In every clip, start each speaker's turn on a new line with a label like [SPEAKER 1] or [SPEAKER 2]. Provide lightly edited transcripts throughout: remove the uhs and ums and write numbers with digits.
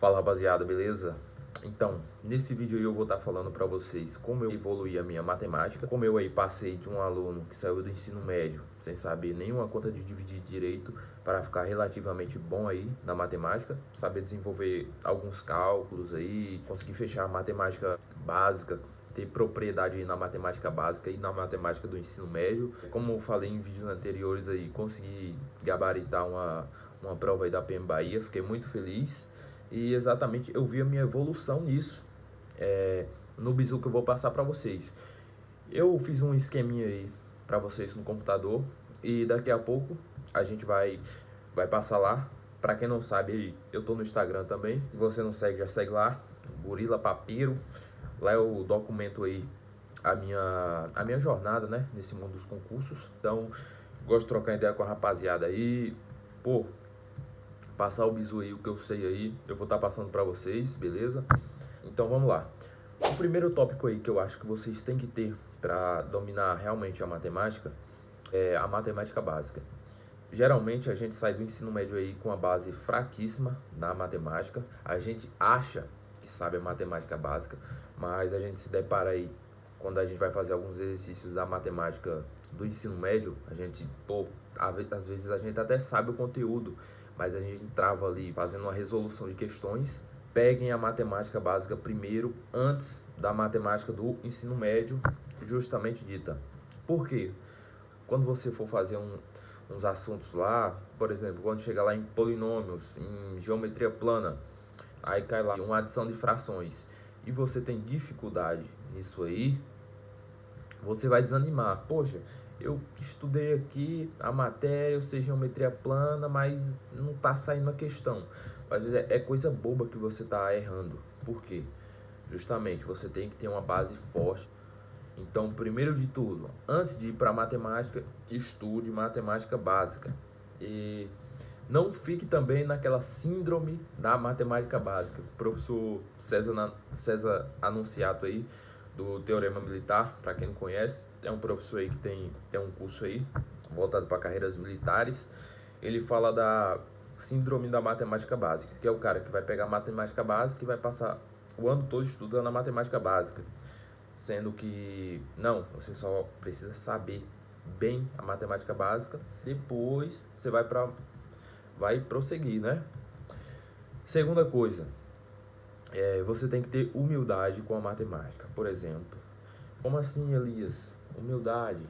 [SPEAKER 1] Fala rapaziada, beleza? Então, nesse vídeo aí eu vou estar falando para vocês como eu evoluí a minha matemática, como eu aí passei de um aluno que saiu do ensino médio sem saber nenhuma conta de dividir direito para ficar relativamente bom aí na matemática, saber desenvolver alguns cálculos aí, conseguir fechar a matemática básica, ter propriedade aí na matemática básica e na matemática do ensino médio. Como eu falei em vídeos anteriores aí, consegui gabaritar uma prova aí da PM Bahia, fiquei muito feliz. E exatamente eu vi a minha evolução nisso, no bizu que eu vou passar para vocês. Eu fiz um esqueminha aí para vocês no computador e daqui a pouco a gente vai passar lá. Para quem não sabe aí, eu tô no Instagram também. Se você não segue, já segue lá, Gorila Papiro. Lá eu documento aí a minha jornada, né, nesse mundo dos concursos. Então, gosto de trocar ideia com a rapaziada aí. Pô, passar o bizu aí, o que eu sei aí, eu vou estar passando para vocês, beleza? Então vamos lá. O primeiro tópico aí que eu acho que vocês têm que ter para dominar realmente a matemática é a matemática básica. Geralmente a gente sai do ensino médio aí com a base fraquíssima na matemática. A gente acha que sabe a matemática básica, mas a gente se depara aí quando a gente vai fazer alguns exercícios da matemática do ensino médio, a gente, às vezes a gente até sabe o conteúdo, mas a gente trava ali fazendo uma resolução de questões. Peguem a matemática básica primeiro, antes da matemática do ensino médio, justamente dita. Por quê? Quando você for fazer uns assuntos lá, por exemplo, quando chegar lá em polinômios, em geometria plana, aí cai lá uma adição de frações, e você tem dificuldade nisso aí, você vai desanimar. Poxa, eu estudei aqui a matéria, eu sei geometria plana, mas não tá saindo a questão. Às vezes é coisa boba que você tá errando. Por quê? Justamente, você tem que ter uma base forte. Então, primeiro de tudo, antes de ir para matemática, estude matemática básica. E não fique também naquela síndrome da matemática básica. O professor César Anunciato aí, do Teorema Militar, para quem não conhece, é um professor aí que tem um curso aí voltado para carreiras militares. Ele fala da síndrome da matemática básica, que é o cara que vai pegar a matemática básica e vai passar o ano todo estudando a matemática básica, sendo que não, você só precisa saber bem a matemática básica, depois você vai prosseguir, né? Segunda coisa, você tem que ter humildade com a matemática. Por exemplo, como assim, Elias? Humildade?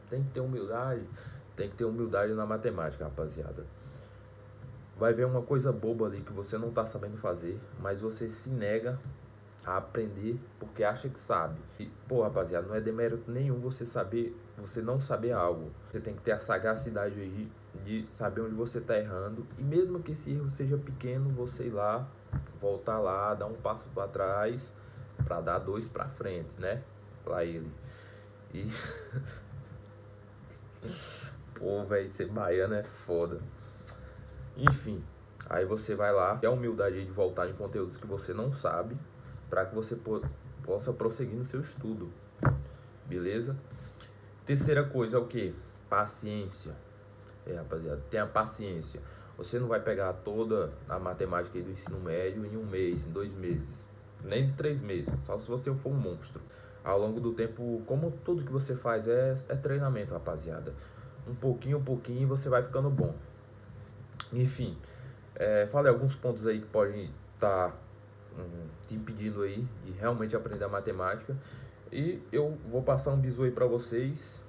[SPEAKER 1] Tem que ter humildade? Tem que ter humildade na matemática, rapaziada. Vai ver uma coisa boba ali que você não tá sabendo fazer, mas você se nega a aprender porque acha que sabe. E, pô, rapaziada, não é demérito nenhum você não saber algo. Você tem que ter a sagacidade aí de saber onde você tá errando, e mesmo que esse erro seja pequeno, você ir lá, voltar lá, dar um passo para trás para dar dois para frente, né? Lá ele. E pô, velho, ser baiano é foda. Enfim, aí você vai lá, tem a humildade aí de voltar em conteúdos que você não sabe, para que você possa prosseguir no seu estudo, beleza? Terceira coisa é o que? Paciência. Rapaziada, tenha paciência. Você não vai pegar toda a matemática aí do ensino médio em um mês, em 2 meses, nem em 3 meses, só se você for um monstro. Ao longo do tempo, como tudo que você faz é treinamento, rapaziada. Um pouquinho você vai ficando bom. Enfim, falei alguns pontos aí que podem estar te impedindo aí de realmente aprender a matemática. E eu vou passar um bizu aí pra vocês,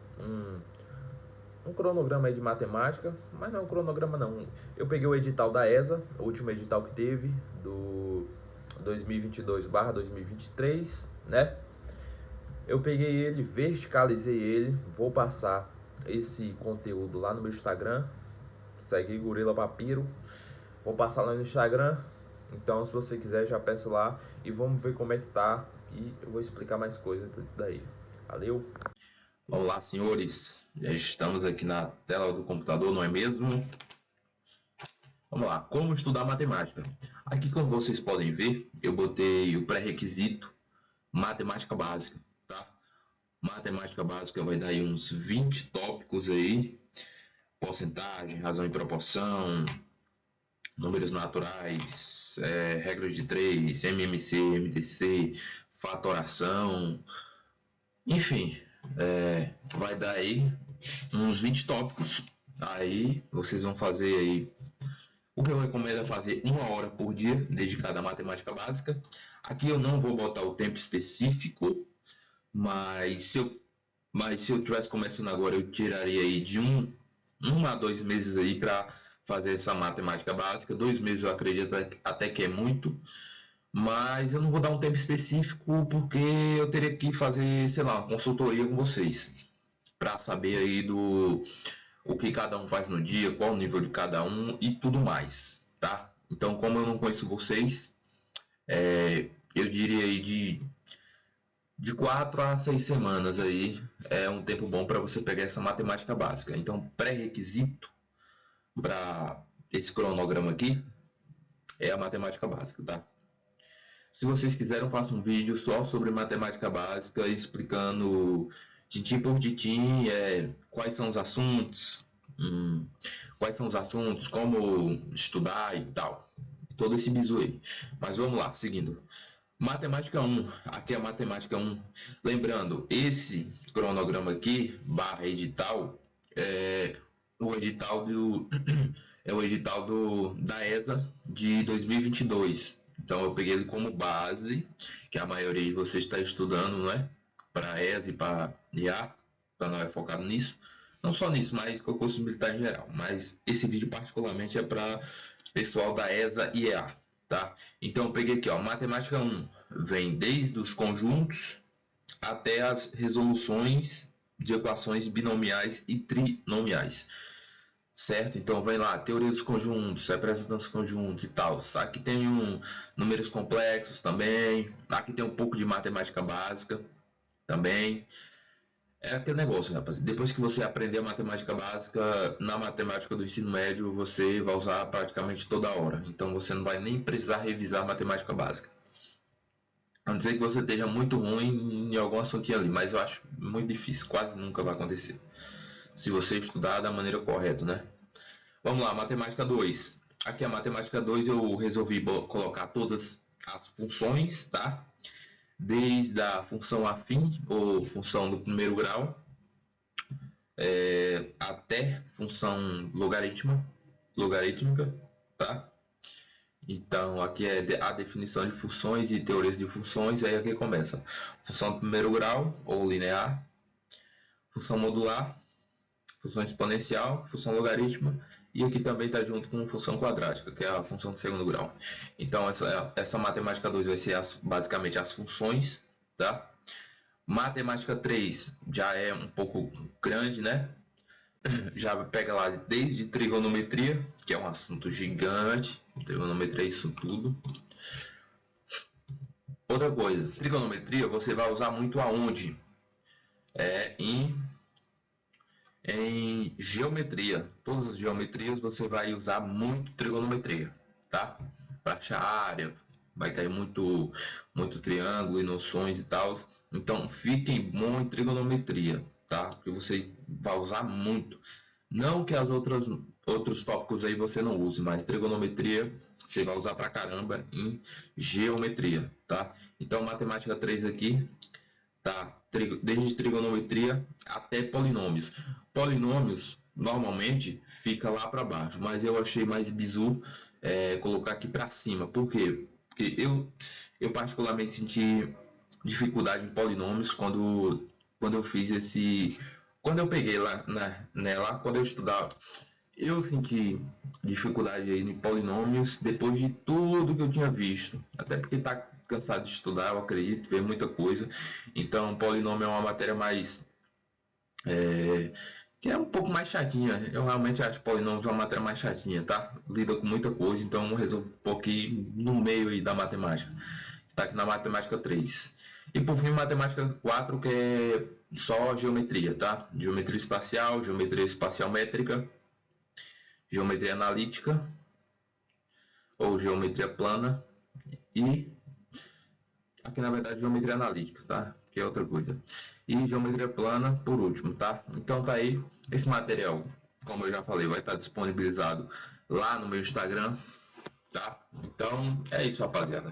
[SPEAKER 1] um cronograma aí de matemática, mas não é um cronograma não. Eu peguei o edital da ESA, o último edital que teve, do 2022/2023, né? Eu peguei ele, verticalizei ele, vou passar esse conteúdo lá no meu Instagram, segue Gorila Papiro, vou passar lá no Instagram. Então, se você quiser, já peço lá e vamos ver como é que tá, e eu vou explicar mais coisas daí. Valeu!
[SPEAKER 2] Olá, senhores. Já estamos aqui na tela do computador, não é mesmo? Vamos lá. Como estudar matemática? Aqui, como vocês podem ver, eu botei o pré-requisito matemática básica, tá? Matemática básica vai dar aí uns 20 tópicos aí. Porcentagem, razão e proporção, números naturais, regras de 3, MMC, MDC, fatoração, enfim, vai dar aí uns 20 tópicos. Aí vocês vão fazer aí, o que eu recomendo é fazer 1 hora por dia dedicada à matemática básica. Aqui eu não vou botar o tempo específico, mas se eu estivesse começando agora, eu tiraria aí de 1 a 2 meses aí para fazer essa matemática básica. 2 meses eu acredito até que é muito, mas eu não vou dar um tempo específico porque eu teria que fazer, sei lá, uma consultoria com vocês para saber aí o que cada um faz no dia, qual o nível de cada um e tudo mais, tá? Então, como eu não conheço vocês, eu diria aí de 4 a 6 semanas aí é um tempo bom para você pegar essa matemática básica. Então, pré-requisito para esse cronograma aqui é a matemática básica, tá? Se vocês quiserem, eu faço um vídeo só sobre matemática básica, explicando tintim por tintim, quais são os assuntos, como estudar e tal. Todo esse bizu aí. Mas vamos lá, seguindo. Matemática 1, aqui é a matemática 1. Lembrando, esse cronograma aqui, barra edital, é o edital da ESA de 2022. Então eu peguei ele como base, que a maioria de vocês está estudando, né? Para a ESA e para IA, então não é focado nisso. Não só nisso, mas com o curso militar em geral. Mas esse vídeo particularmente é para pessoal da ESA e EA, tá? Então eu peguei aqui, ó, matemática 1, vem desde os conjuntos até as resoluções de equações binomiais e trinomiais. Certo? Então vem lá, teoria dos conjuntos, representação dos conjuntos e tal. Aqui tem números complexos também. Aqui tem um pouco de matemática básica também. É aquele negócio, rapaz. Depois que você aprender a matemática básica, na matemática do ensino médio, você vai usar praticamente toda hora. Então você não vai nem precisar revisar a matemática básica. A não ser que você esteja muito ruim em algum assuntinho ali, mas eu acho muito difícil, quase nunca vai acontecer. Se você estudar da maneira correta, né? Vamos lá, matemática 2. Aqui a matemática 2 eu resolvi colocar todas as funções, tá? Desde a função afim, ou função do primeiro grau, até função logarítmica, tá? Então aqui é a definição de funções e teorias de funções, aí aqui começa função do primeiro grau, ou linear, função modular, função exponencial, função logarítmica, e aqui também está junto com função quadrática, que é a função de segundo grau. Então essa matemática 2 vai ser basicamente as funções, tá? Matemática 3 já é um pouco grande, né? Já pega lá desde trigonometria, que é um assunto gigante. Trigonometria é isso tudo. Outra coisa, trigonometria você vai usar muito aonde? Em geometria. Todas as geometrias você vai usar muito trigonometria, tá? Para achar área, vai cair muito triângulo e noções e tal. Então fiquem bom em trigonometria, tá? Porque você vai usar muito. Não que outros tópicos aí você não use, mas trigonometria você vai usar pra caramba em geometria, tá? Então matemática 3 aqui, tá? Desde trigonometria até polinômios. Polinômios normalmente fica lá para baixo, mas eu achei mais bizu colocar aqui para cima. Por quê? Porque eu particularmente senti dificuldade em polinômios quando eu fiz quando eu peguei lá quando eu estudava, eu senti dificuldade aí em polinômios depois de tudo que eu tinha visto, até porque tá cansado de estudar, eu acredito, ver muita coisa. Então polinômio é uma matéria mais que é um pouco mais chatinha. Eu realmente acho polinômios uma matéria mais chatinha, tá? Lida com muita coisa, então eu resolvo um pouquinho no meio aí da matemática. Tá aqui na matemática 3. E por fim, matemática 4, que é só geometria, tá? Geometria espacial métrica, geometria analítica, ou geometria plana, e aqui na verdade geometria analítica, tá? Que é outra coisa. E geometria plana por último, tá? Então tá aí, esse material, como eu já falei, vai estar disponibilizado lá no meu Instagram, tá? Então, é isso, rapaziada.